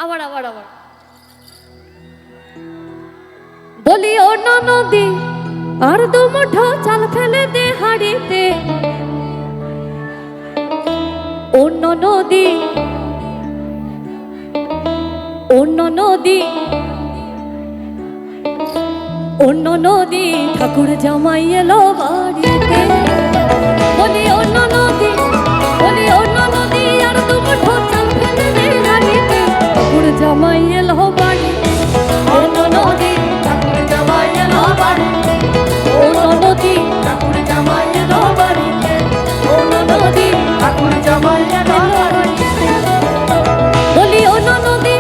আবার আবার আবার বলি ও নদী আর দু মুঠো চাল ফেলে দে হাড়িতে। অন্য নদী অন্য নদী অন্য নদী ঠাকুর জামাই এলো বাড়িতে। বলি অন্য নদী বলি অন্য নদী আর দু মুঠো চাল ফেলে দে হাড়িতে। ঠাকুর জামাই এলো বাড়িতে। অন্য নদী ঠাকুর জামাই এলো বাড়িতে। অন্য নদী ঠাকুর জামাই এলো বাড়িতে। অন্য নদী ঠাকুর জামাই এলো বাড়িতে। বলি অন্য নদী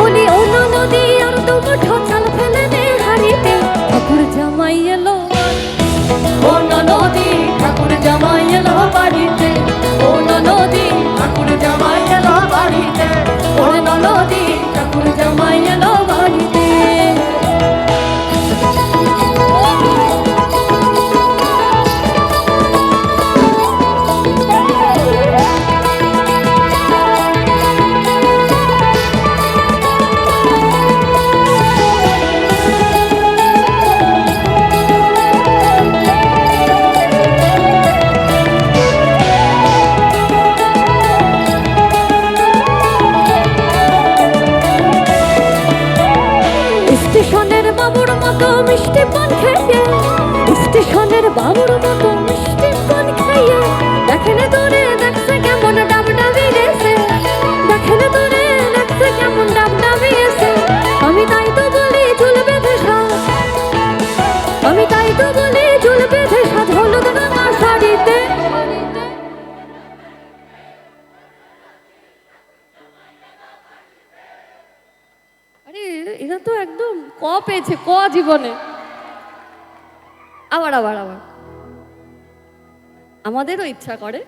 বলি অন্য নদী আর দু মুঠো চাল ফেলে দে হাড়িতে। ঠাকুর জামাই এলো অন্য নদী ঠাকুর জামাই এলো বাড়িতে। অন্য নদী ঠাকুর জামাই এলো বাড়িতে। অন্য নদী ঠাকুর জামাই এলো বাড়িতে। স্টেশনের বাবুর মতো মিষ্টি পান খেয়ে স্টেশনের বাবুর মতো মিষ্টি পান খেয়ে দেখেন তোরে দেখছে কেমন ডাবডাবি গেছে। দেখেন তোরে দেখছে কেমন ডাবডাবি গেছে। আমি তাই তো বলি চুল বেঁধে সাজ। আমি তাই তো বলি চুল বেঁধে সাজ হলুদ রাঙা শাড়িতে। আরে এরা তো একদম ক পেয়েছে ক জীবনে। আবার আবার আবার আমাদেরও ইচ্ছা করে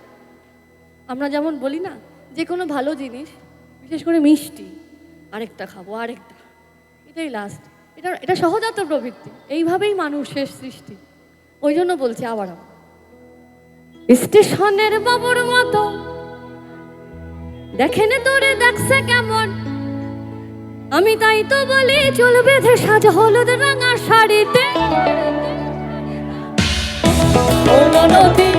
আমরা যেমন বলি না যে কোনো ভালো জিনিস বিশেষ করে মিষ্টি আরেকটা খাবো আরেকটা, এটাই লাস্ট। এটা এটা সহজাত প্রবৃত্তি, এইভাবেই মানুষের সৃষ্টি। ওই জন্য বলছি আবার আবার স্টেশনের বাবুর মতো দেখেন তোরে দেখছে কেমন। আমি তাই তো বলি চুল বেঁধে সাজ হলুদ রাঙা শাড়িতে। অন্য নদী